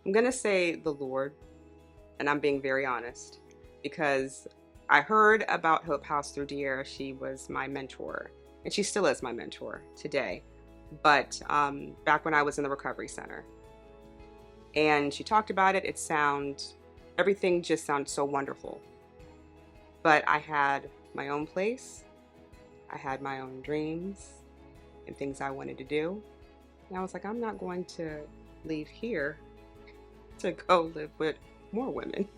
I'm going to say the Lord, and I'm being very honest, because I heard about Hope House through De'Ara. She was my mentor, and she still is my mentor today. But back when I was in the recovery center, and she talked about it, everything just sounded so wonderful. But I had my own place, I had my own dreams and things I wanted to do. And I was like, I'm not going to leave here to go live with more women.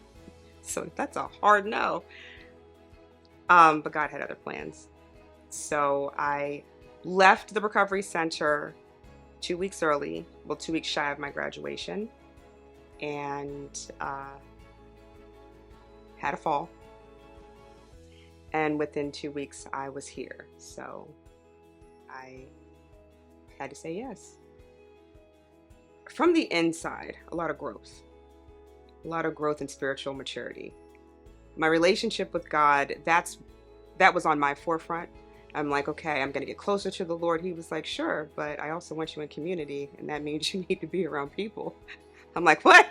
So that's a hard no. But God had other plans. So I left the recovery center 2 weeks early, well, 2 weeks shy of my graduation, and had a fall. And within 2 weeks, I was here. So I had to say yes. From the inside, a lot of growth and spiritual maturity. My relationship with God, that was on my forefront. I'm like, okay, I'm going to get closer to the Lord. He was like, sure, but I also want you in community, and that means you need to be around people. I'm like, what?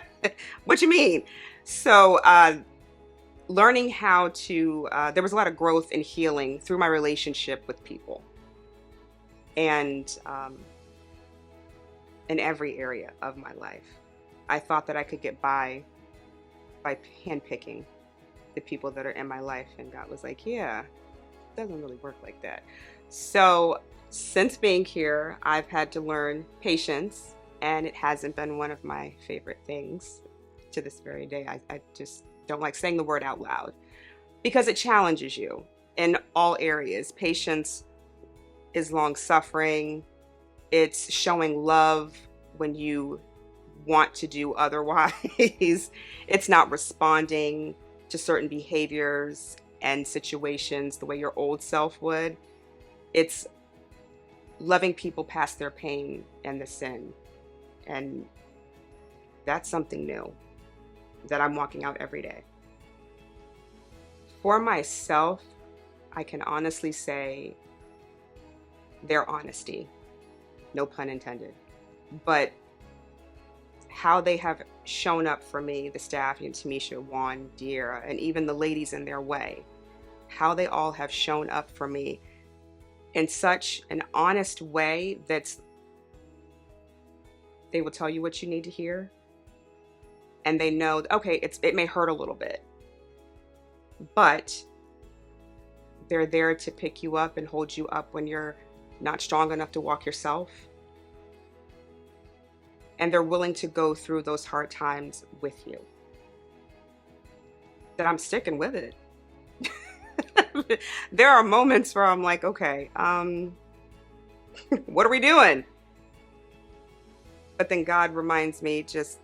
What you mean? So learning how to, there was a lot of growth and healing through my relationship with people. And in every area of my life, I thought that I could get by handpicking the people that are in my life. And God was like, yeah, it doesn't really work like that. So since being here, I've had to learn patience, and it hasn't been one of my favorite things to this very day. I just don't like saying the word out loud because it challenges you in all areas. Patience is long suffering. It's showing love when you want to do otherwise. It's not responding to certain behaviors and situations the way your old self would. It's loving people past their pain and the sin. And that's something new that I'm walking out every day. For myself, I can honestly say their honesty, no pun intended, but how they have shown up for me, the staff, Tamisha, Juan, De'Ara, and even the ladies in their way, how they all have shown up for me in such an honest way they will tell you what you need to hear. And they know, okay, it may hurt a little bit, but they're there to pick you up and hold you up when you're not strong enough to walk yourself. And they're willing to go through those hard times with you. That I'm sticking with it. There are moments where I'm like, okay, what are we doing? But then God reminds me just,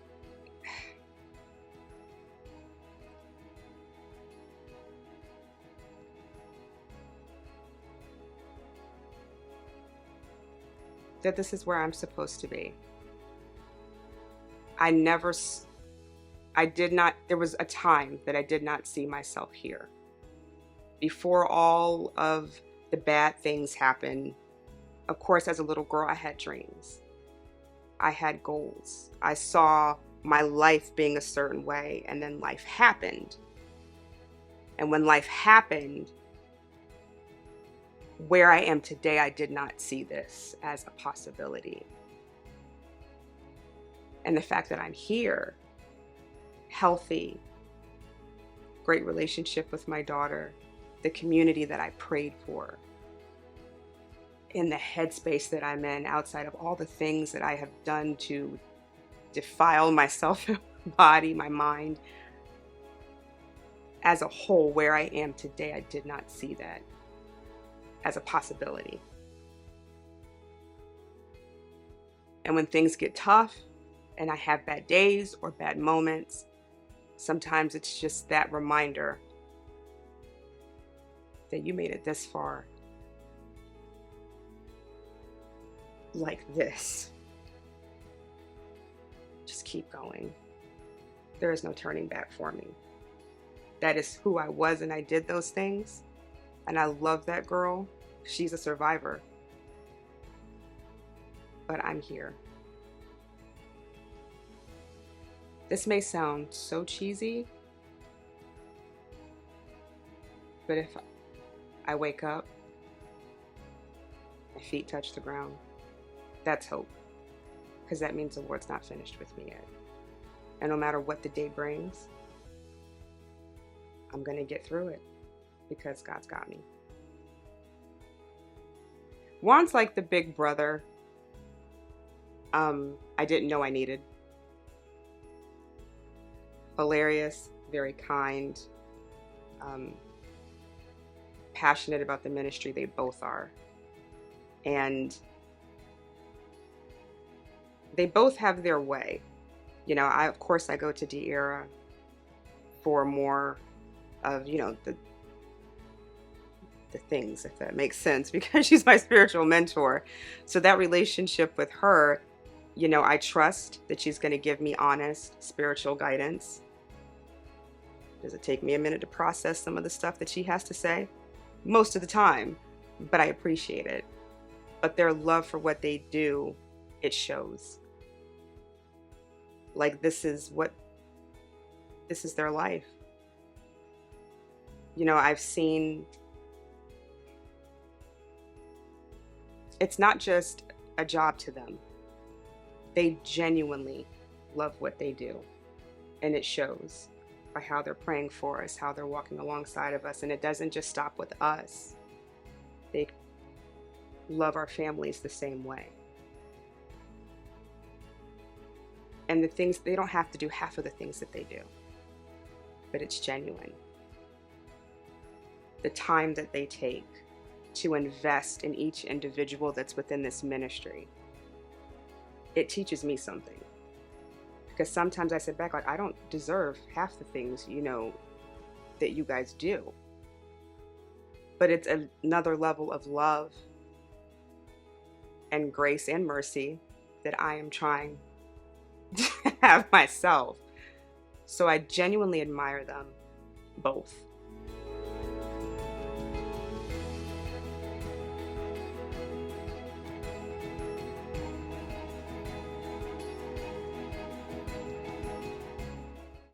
that this is where I'm supposed to be. There was a time that I did not see myself here. Before all of the bad things happened, of course, as a little girl, I had dreams. I had goals. I saw my life being a certain way, and then life happened. And when life happened, where I am today, I did not see this as a possibility. And the fact that I'm here, healthy, great relationship with my daughter, the community that I prayed for, in the headspace that I'm in, outside of all the things that I have done to defile myself, my body, my mind, as a whole, where I am today, I did not see that as a possibility. And when things get tough and I have bad days or bad moments, sometimes it's just that reminder that you made it this far like this. Just keep going. There is no turning back for me. That is who I was, and I did those things. And I love that girl. She's a survivor. But I'm here. This may sound so cheesy, but if I wake up, my feet touch the ground, that's hope. Because that means the Lord's not finished with me yet. And no matter what the day brings, I'm going to get through it because God's got me. Juan's like the big brother I didn't know I needed. Hilarious, very kind, passionate about the ministry. They both are. And they both have their way. You know, of course I go to De'Ara for more of, you know, the things, if that makes sense, because she's my spiritual mentor. So that relationship with her, you know, I trust that she's going to give me honest spiritual guidance. Does it take me a minute to process some of the stuff that she has to say? Most of the time, but I appreciate it. But their love for what they do, it shows. Like this is their life. You know, I've seen, it's not just a job to them. They genuinely love what they do. And it shows by how they're praying for us, how they're walking alongside of us. And it doesn't just stop with us. They love our families the same way. And the things, they don't have to do half of the things that they do. But it's genuine. The time that they take to invest in each individual that's within this ministry, it teaches me something. Because sometimes I sit back like, I don't deserve half the things, you know, that you guys do. But it's another level of love and grace and mercy that I am trying to have myself. So I genuinely admire them both.